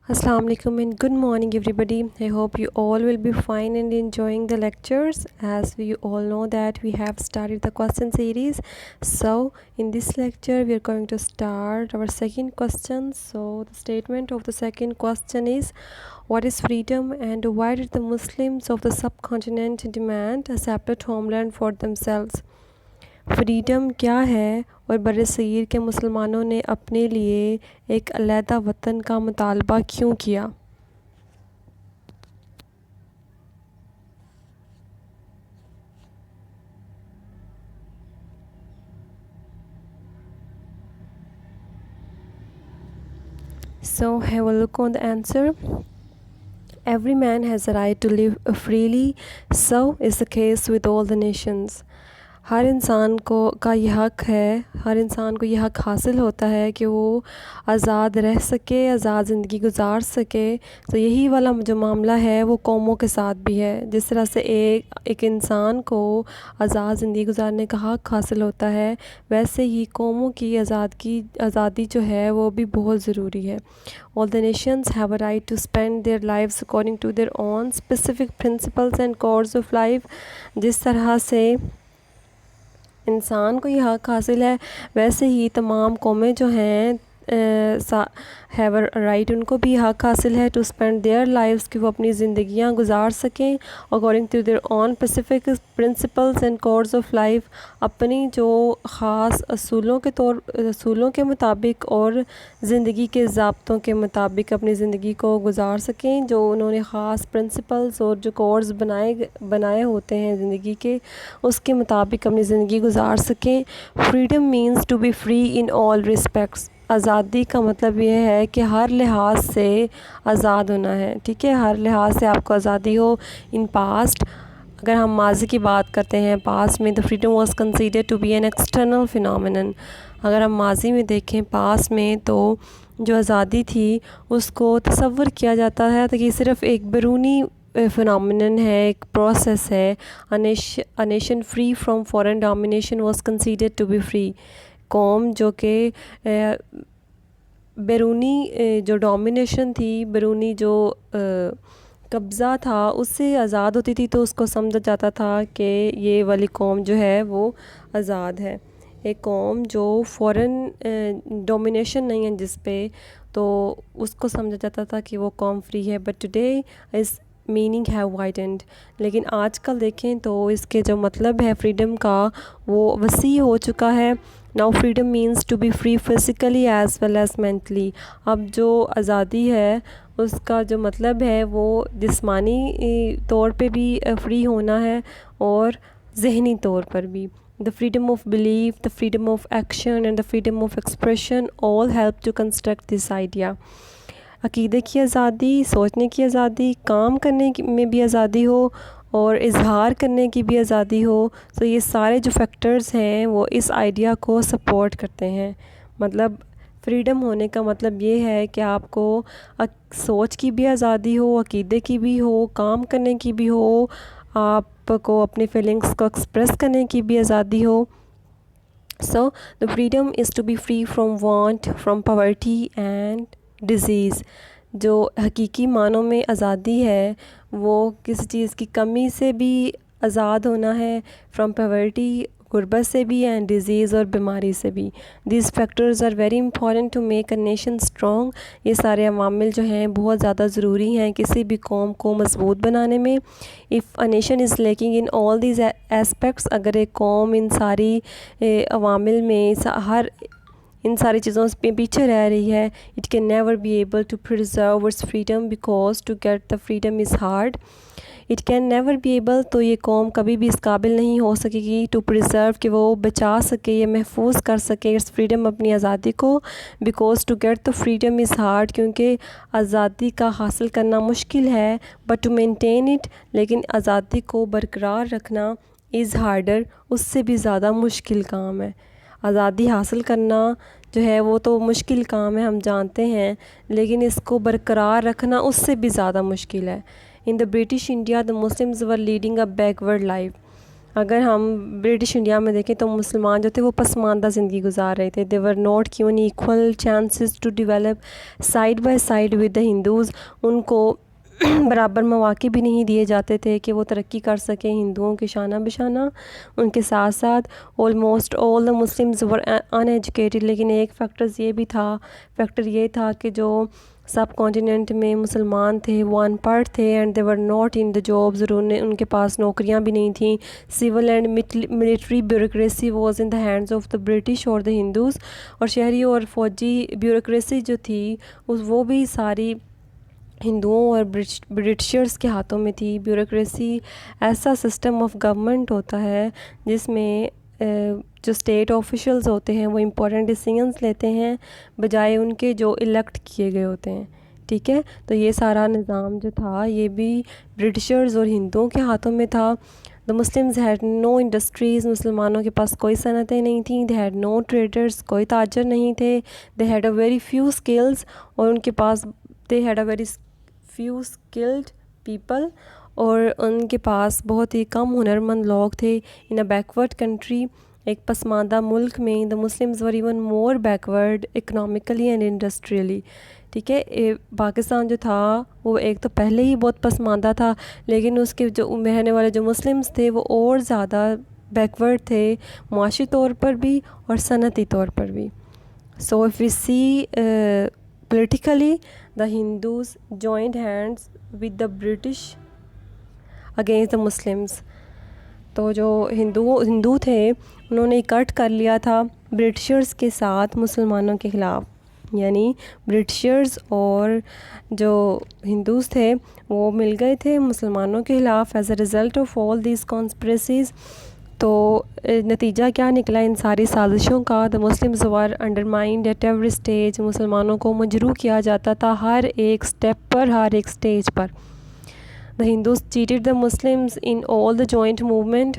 Assalamu alaikum and good morning everybody. I hope you all will be fine and enjoying the lectures. As we all know that we have started the question series. So in this lecture we are going to start our second question. So the statement of the second question is, what is freedom and why did the Muslims of the subcontinent demand a separate homeland for themselves? Freedom کیا ہے اور بر صغیر کے مسلمانوں نے اپنے لیے ایک علیحدہ وطن کا مطالبہ کیوں کیا؟ So have a look on the answer. Every man has a right to live freely. So is the case with all the nations. ہر انسان کا یہ حق ہے، ہر انسان کو یہ حق حاصل ہوتا ہے کہ وہ آزاد رہ سکے، آزاد زندگی گزار سکے. تو یہی والا جو معاملہ ہے وہ قوموں کے ساتھ بھی ہے. جس طرح سے ایک انسان کو آزاد زندگی گزارنے کا حق حاصل ہوتا ہے، ویسے ہی قوموں کی آزادی جو ہے وہ بھی بہت ضروری ہے. All the nations have a right to spend their lives according to their own specific principles and codes of life. جس طرح سے انسان کو یہ حق حاصل ہے، ویسے ہی تمام قومیں جو ہیں ہیو اے رائٹ، ان کو بھی حق حاصل ہے ٹو اسپینڈ دیئر لائفس، کہ وہ اپنی زندگیاں گزار سکیں according to their own specific principles and codes of life, اپنی جو خاص اصولوں کے مطابق اور زندگی کے ضابطوں کے مطابق اپنی زندگی کو گزار سکیں. جو انہوں نے خاص پرنسپلس اور جو کوڈز بنائے ہوتے ہیں زندگی کے، اس کے مطابق اپنی زندگی گزار سکیں. Freedom means to be free in all respects. آزادی کا مطلب یہ ہے کہ ہر لحاظ سے آزاد ہونا ہے. ٹھیک ہے، ہر لحاظ سے آپ کو آزادی ہو. ان پاسٹ، اگر ہم ماضی کی بات کرتے ہیں، پاسٹ میں the freedom was considered to be an external phenomenon. اگر ہم ماضی میں دیکھیں پاسٹ میں، تو جو آزادی تھی اس کو تصور کیا جاتا ہے کہ یہ صرف ایک بیرونی فنامنن ہے، ایک پروسیس ہے. a nation free from foreign domination was considered to be free. قوم جو کہ بیرونی جو ڈومینیشن تھی، بیرونی جو قبضہ تھا، اس سے آزاد ہوتی تھی، تو اس کو سمجھا جاتا تھا کہ یہ والی قوم جو ہے وہ آزاد ہے. ایک قوم جو فورن ڈومینیشن نہیں ہے جس پہ، تو اس کو سمجھا جاتا تھا کہ وہ قوم فری ہے. But today its meaning have widened. لیکن آج کل دیکھیں تو اس کے جو مطلب ہے فریڈم کا وہ وسیع ہو چکا ہے. Now freedom means to be free physically as well as mentally. اب جو آزادی ہے اس کا جو مطلب ہے وہ جسمانی طور پہ بھی فری ہونا ہے اور ذہنی طور پر بھی. The freedom of belief, the freedom of action and the freedom of expression all help to construct this idea. عقیدے کی آزادی، سوچنے کی آزادی، کام کرنے میں بھی آزادی ہو اور اظہار کرنے کی بھی آزادی ہو. تو یہ سارے جو فیکٹرز ہیں وہ اس آئیڈیا کو سپورٹ کرتے ہیں. مطلب فریڈم ہونے کا مطلب یہ ہے کہ آپ کو سوچ کی بھی آزادی ہو، عقیدے کی بھی ہو، کام کرنے کی بھی ہو، آپ کو اپنی فیلنگس کو ایکسپریس کرنے کی بھی آزادی ہو. So the freedom is to be free from want, from poverty and disease. جو حقیقی معنوں میں آزادی ہے وہ کسی چیز کی کمی سے بھی آزاد ہونا ہے، فرام پاورٹی، غربت سے بھی، اینڈ ڈیزیز اور بیماری سے بھی. These factors are very important to make a nation strong. یہ سارے عوامل جو ہیں بہت زیادہ ضروری ہیں کسی بھی قوم کو مضبوط بنانے میں. If a nation is lacking in all these aspects, اگر ایک قوم ان ساری عوامل میں ان ساری چیزوں پہ پیچھے رہ رہی ہے، it can never be able to preserve its freedom because to get the freedom is hard. It can never be able, تو یہ قوم کبھی بھی اس قابل نہیں ہو سکے گی ٹو پرزرو، کہ وہ بچا سکے یا محفوظ کر سکے اٹس فریڈم، اپنی آزادی کو. Because to get the freedom is hard, کیونکہ آزادی کا حاصل کرنا مشکل ہے. بٹ ٹو مینٹین اٹ، لیکن آزادی کو برقرار رکھنا از ہارڈر، اس سے بھی زیادہ مشکل کام ہے. آزادی حاصل کرنا جو ہے وہ تو مشکل کام ہے، ہم جانتے ہیں، لیکن اس کو برقرار رکھنا اس سے بھی زیادہ مشکل ہے. In the British India the Muslims were leading a backward life. اگر ہم برٹش انڈیا میں دیکھیں تو مسلمان جو تھے وہ پسماندہ زندگی گزار رہے تھے. They were not given equal chances to develop side by side with the Hindus. ان کو برابر مواقع بھی نہیں دیے جاتے تھے کہ وہ ترقی کر سکیں ہندوؤں کے شانہ بشانہ. ان کے ساتھ ساتھ آلموسٹ آل دا مسلمز ور ان ایجوکیٹڈ. لیکن ایک فیکٹر یہ تھا کہ جو سب کانٹیننٹ میں مسلمان تھے وہ ان پڑھ تھے and they were not in the jobs. اور ان کے پاس نوکریاں بھی نہیں تھیں. Civil and military bureaucracy was in the hands of the British اور دا ہندوز. اور شہری اور فوجی بیوروکریسی جو تھی وہ بھی ساری ہندوؤں اور برٹشرز کے ہاتھوں میں تھی. بیوروکریسی ایسا سسٹم آف گورنمنٹ ہوتا ہے جس میں جو اسٹیٹ آفیشلز ہوتے ہیں وہ امپورٹنٹ ڈیسیژنس لیتے ہیں بجائے ان کے جو الیکٹ کیے گئے ہوتے ہیں. ٹھیک ہے, تو یہ سارا نظام جو تھا یہ بھی برٹشرز اور ہندوؤں کے ہاتھوں میں تھا. The Muslims had no industries. مسلمانوں کے پاس کوئی صنعتیں نہیں تھیں. They had no traders. کوئی تاجر نہیں تھے. They had a very few skills. اور ان کے پاس they had a very few skilled people. اور ان کے پاس بہت ہی کم ہنرمند لوگ تھے. ان اے بیکورڈ کنٹری, ایک پسماندہ ملک میں دا Muslims were even more backward economically and انڈسٹریلی. ٹھیک ہے, پاکستان جو تھا وہ ایک تو پہلے ہی بہت پسماندہ تھا, لیکن اس کے جو رہنے والے جو مسلمز تھے وہ اور زیادہ بیکورڈ تھے معاشی طور پر بھی اور صنعتی طور پر بھی. So if we see politically the Hindus joined hands with the British against the Muslims. تو جو ہندو تھے انہوں نے اکٹھ کر لیا تھا برٹشرز کے ساتھ مسلمانوں کے خلاف. یعنی برٹشرز اور جو ہندوز تھے وہ مل گئے تھے مسلمانوں کے خلاف as a result of all these conspiracies. تو نتیجہ کیا نکلا ان ساری سازشوں کا؟ The Muslims were undermined at every stage. مسلمانوں کو مجروح کیا جاتا تھا ہر ایک سٹیپ پر, ہر ایک stage per. The Hindus cheated the Muslims in all the joint movement.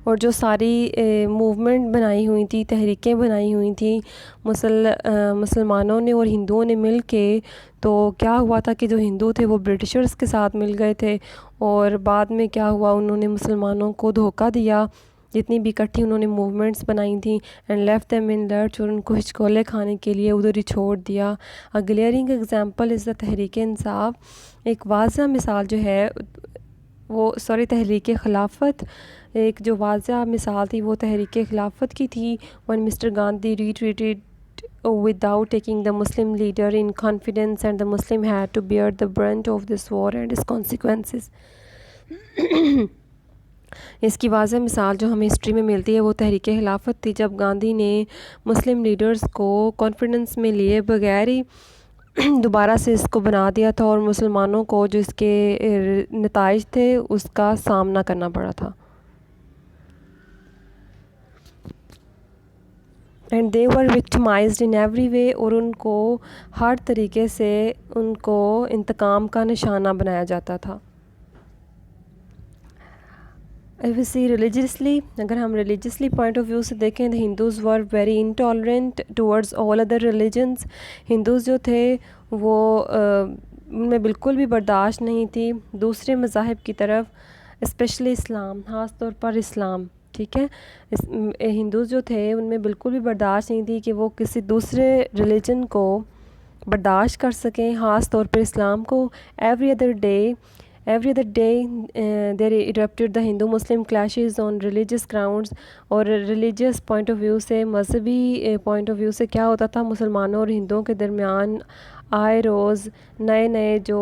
اور جو ساری موومنٹ بنائی ہوئی تھی, تحریکیں بنائی ہوئی تھیں مسلمانوں نے اور ہندوؤں نے مل کے, تو کیا ہوا تھا کہ جو ہندو تھے وہ برٹشرز کے ساتھ مل گئے تھے. اور بعد میں کیا ہوا, انہوں نے مسلمانوں کو دھوکہ دیا جتنی بھی اکٹھی انہوں نے موومنٹس بنائی تھیں اینڈ لیفٹ دیم ان لرچ. اور ان کو ہچکولے کھانے کے لیے ادھر ہی چھوڑ دیا. اے گلیئرنگ ایگزامپل از دا تحریک انصاف. ایک واضح مثال جو ہے وہ تحریک خلافت. ایک جو واضح مثال تھی وہ تحریک خلافت کی تھی. when mister Gandhi retreated without taking the Muslim leader in confidence and the Muslim had to bear the brunt of this war and its consequences. اس کی واضح مثال جو ہمیں ہسٹری میں ملتی ہے وہ تحریک خلافت تھی, جب گاندھی نے مسلم لیڈرز کو کانفیڈنس میں لیے بغیر ہی دوبارہ سے اس کو بنا دیا تھا اور مسلمانوں کو جو اس کے نتائج تھے اس کا سامنا کرنا پڑا تھا. And they were victimised in every way. اور ان کو ہر طریقے سے ان کو انتقام کا نشانہ بنایا جاتا تھا. if we see religiously, اگر ہم ریلیجیسلی پوائنٹ آف ویو سے دیکھیں, the Hindus were very intolerant towards all other religions. Hindus جو تھے وہ ان میں بالکل بھی برداشت نہیں تھی دوسرے مذاہب کی طرف, اسپیشلی اسلام, خاص طور پر اسلام. ٹھیک ہے, ہندوز جو تھے ان میں بالکل بھی برداشت نہیں تھی کہ وہ کسی دوسرے ریلیجن کو برداشت کر سکیں, خاص طور پر اسلام کو. Every other day there erupted the Hindu Muslim clashes on religious grounds. اور ریلیجیس پوائنٹ آف ویو سے, مذہبی پوائنٹ آف ویو سے کیا ہوتا تھا, مسلمانوں اور ہندوؤں کے درمیان آئے روز نئے جو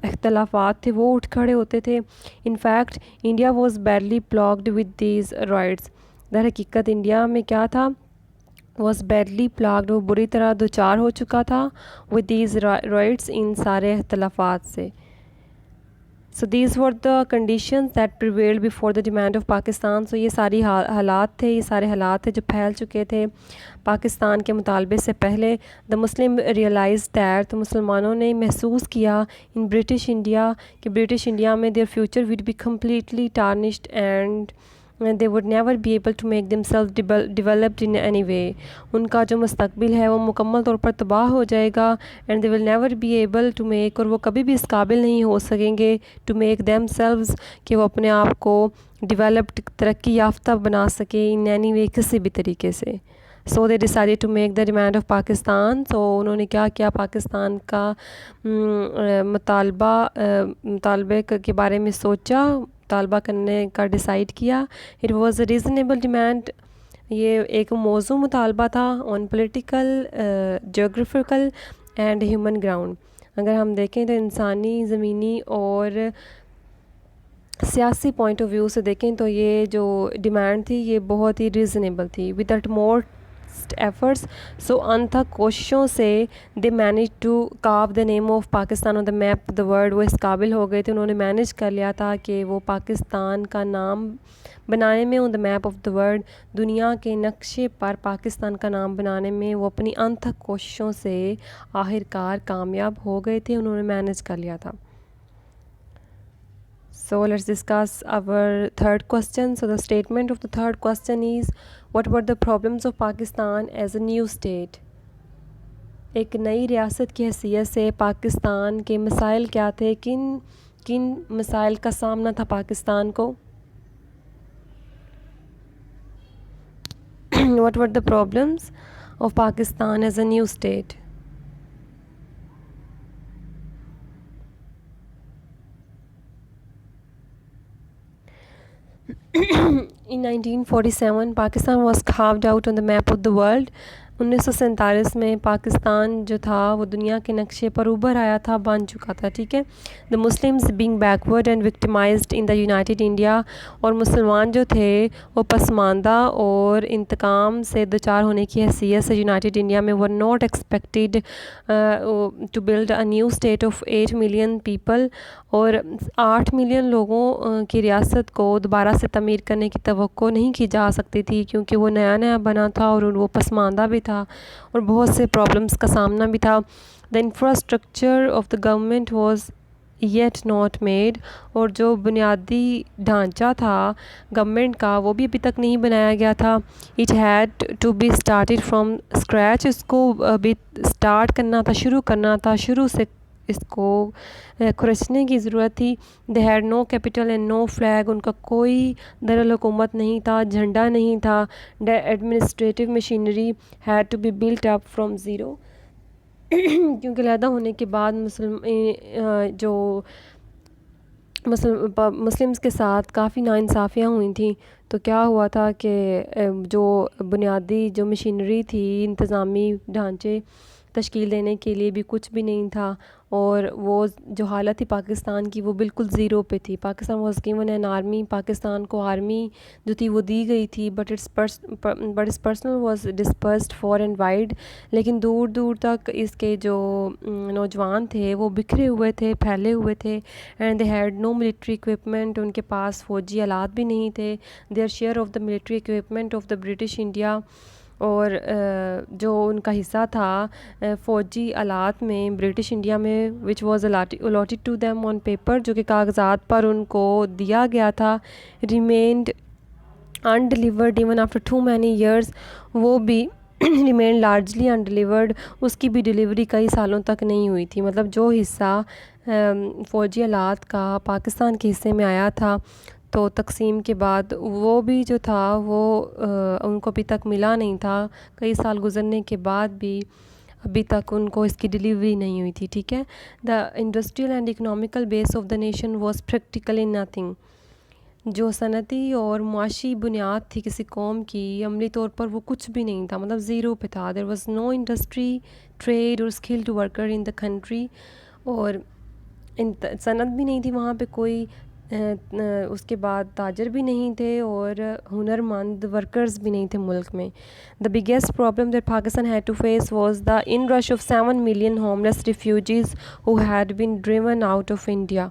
اختلافات تھے وہ اٹھ کھڑے ہوتے تھے. In fact India was badly plugged with these rights. در حقیقت انڈیا میں کیا تھا, واز بیڈلی پلاگڈ, وہ بری طرح دوچار ہو چکا تھا ود دیز رائٹس, ان سارے اختلافات سے. So these were the conditions that prevailed before the demand of Pakistan. So یہ ساری حالات تھے جو پھیل چکے تھے پاکستان کے مطالبے سے پہلے. دا مسلم ریئلائز دیٹ, تو مسلمانوں نے محسوس کیا ان برٹش انڈیا کہ برٹش انڈیا میں their future would be completely tarnished and they would never be able to make themselves developed in any way. ان کا جو مستقبل ہے وہ مکمل طور پر تباہ ہو جائے گا. and they will never be able to make, اور وہ کبھی بھی اس قابل نہیں ہو سکیں گے to make themselves کہ وہ اپنے آپ کو developed ترقی یافتہ بنا سکیں in any way کسی بھی طریقے سے. so they decided to make the demand of Pakistan. so انہوں نے کیا کیا, پاکستان کا مطالبے کے بارے میں سوچا, مطالبہ کرنے کا ڈیسائیڈ کیا. It was a reasonable demand, یہ ایک موزوں مطالبہ تھا on political, geographical and human ground. اگر ہم دیکھیں تو انسانی, زمینی اور سیاسی پوائنٹ آف ویو سے دیکھیں تو یہ جو ڈیمانڈ تھی یہ بہت ہی ریزنیبل تھی. وداؤٹ مور ایفرٹس, سو انتھک کوششوں سے they manage to carve the name of Pakistan on the map of the world. وہ اس قابل ہو گئے تھے, انہوں نے مینیج کر لیا تھا کہ وہ پاکستان کا نام بنانے میں, on the map of the world, دنیا کے نقشے پر پاکستان کا نام بنانے میں وہ اپنی انتھک کوششوں سے آخر کار کامیاب ہو گئے تھے, انہوں نے مینیج کر لیا تھا. So let's discuss our third question. So the statement of the third question is, what were the problems of Pakistan as a new state? ایک نئی ریاست کی حیثیت سے پاکستان کے مسائل کیا تھے, کن مسائل کا سامنا تھا پاکستان کو. What were the problems of Pakistan as a new state? In 1947, Pakistan was carved out on the map of the world. 1947 میں پاکستان جو تھا وہ دنیا کے نقشے پر ابھر آیا تھا, بن چکا تھا, ٹھیک ہے. The Muslims being backward and victimised in the United India, اور مسلمان جو تھے وہ پسماندہ اور انتقام سے دوچار ہونے کی حیثیت سے یونائٹیڈ انڈیا میں were not expected to build a new state of 8 million people, اور 8 ملین لوگوں کی ریاست کو دوبارہ سے تعمیر کرنے کی توقع نہیں کی جا سکتی تھی, کیونکہ وہ نیا بنا تھا اور وہ پسماندہ بھی تھا اور بہت سے پرابلمس کا سامنا بھی تھا. دا infrastructure of the government was yet not made, اور جو بنیادی ڈھانچہ تھا گورنمنٹ کا وہ بھی ابھی تک نہیں بنایا گیا تھا. It had to be started from scratch, اس کو ابھی اسٹارٹ کرنا تھا, شروع کرنا تھا, شروع سے اس کو کھرچنے کی ضرورت تھی. They had no capital and no flag, ان کا کوئی دارالحکومت نہیں تھا, جھنڈا نہیں تھا. The administrative machinery had to be built up from zero, کیونکہ علیحدہ ہونے کے بعد مسلمس کے ساتھ کافی ناانصافیاں ہوئی تھیں. تو کیا ہوا تھا کہ جو بنیادی جو مشینری تھی, انتظامی ڈھانچے تشکیل دینے کے لیے بھی کچھ بھی نہیں تھا, اور وہ جو حالت تھی پاکستان کی وہ بالکل زیرو پہ تھی. Pakistan was given an army, Pakistan کو آرمی جو تھی وہ دی گئی تھی, but its personnel was dispersed far and wide, لیکن دور دور تک اس کے جو نوجوان تھے وہ بکھرے ہوئے تھے, پھیلے ہوئے تھے. And they had no military equipment, ان کے پاس فوجی آلات بھی نہیں تھے. Their share of the military equipment of the British India, اور جو ان کا حصہ تھا فوجی آلات میں برٹش انڈیا میں, which was allotted to them on paper, جو کہ کاغذات پر ان کو دیا گیا تھا, remained unDelivered even after too many years, وہ بھی ریمین لارجلی unDelivered, اس کی بھی ڈیلیوری کئی سالوں تک نہیں ہوئی تھی. مطلب جو حصہ فوجی آلات کا پاکستان کے حصے میں آیا تھا تو تقسیم کے بعد وہ بھی جو تھا وہ ان کو ابھی تک ملا نہیں تھا, کئی سال گزرنے کے بعد بھی ابھی تک ان کو اس کی ڈیلیوری نہیں ہوئی تھی, ٹھیک ہے. The industrial and economical base of the nation was practically nothing, جو صنعتی اور معاشی بنیاد تھی کسی قوم کی, عملی طور پر وہ کچھ بھی نہیں تھا, مطلب زیرو پہ تھا. There was no industry, trade اور skilled worker in the country, اور صنعت بھی نہیں تھی وہاں پہ کوئی, اس کے بعد تاجر بھی نہیں تھے, اور ہنرمند ورکرز بھی نہیں تھے ملک میں. The biggest problem that Pakistan had to face was the inrush of 7 million homeless refugees who had been driven out of India.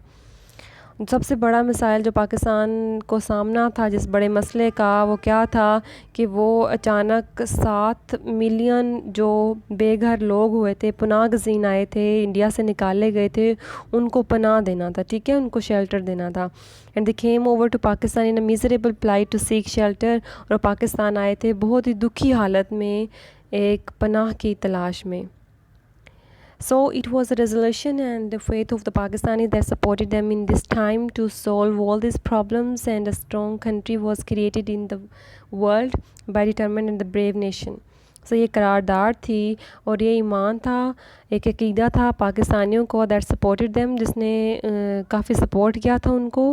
سب سے بڑا مسائل جو پاکستان کو سامنا تھا جس بڑے مسئلے کا، وہ کیا تھا کہ وہ اچانک 7 ملین جو بے گھر لوگ ہوئے تھے، پناہ گزین آئے تھے، انڈیا سے نکالے گئے تھے، ان کو پناہ دینا تھا، ٹھیک ہے، ان کو شیلٹر دینا تھا. And they came over to Pakistan in a miserable plight to seek shelter. اور پاکستان آئے تھے بہت ہی دکھی حالت میں ایک پناہ کی تلاش میں. So it was a resolution and the faith of the Pakistanis that supported them in this time to solve all these problems, and a strong country was created in the world by determined and the brave nation. So یہ قرارداد تھی اور یہ ایمان تھا، ایک عقیدہ تھا پاکستانیوں کو that supported them، جس نے کافی سپورٹ کیا تھا ان کو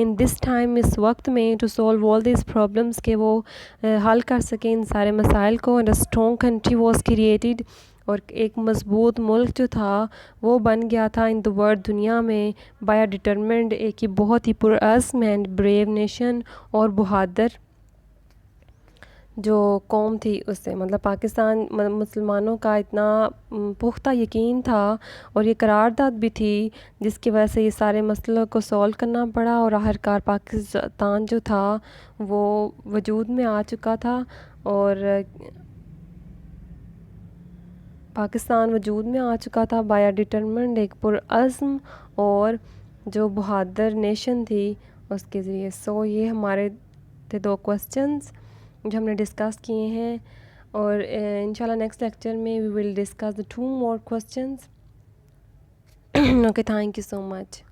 in this time، اس وقت میں to solve all these problems، کہ وہ حل کر سکیں ان سارے مسائل کو. and a strong country was created، اور ایک مضبوط ملک جو تھا وہ بن گیا تھا ان دا ورلڈ، دنیا میں، بائی ڈٹرمنڈ، ایک ہی بہت ہی پرعزم اینڈ بریو نیشن، اور بہادر جو قوم تھی اس سے، مطلب پاکستان مسلمانوں کا اتنا پختہ یقین تھا اور یہ قرارداد بھی تھی جس کی وجہ سے یہ سارے مسئلوں کو سولو کرنا پڑا، اور آخرکار پاکستان جو تھا وہ وجود میں آ چکا تھا، اور پاکستان وجود میں آ چکا تھا بائی ڈٹرمنڈ، ایک پرعزم اور جو بہادر نیشن تھی اس کے ذریعے. سو یہ ہمارے تھے 2 کوسچنز جو ہم نے ڈسکس کیے ہیں، اور انشاءاللہ نیکسٹ لیکچر میں وی will discuss the 2 more questions. Okay, thank you so much.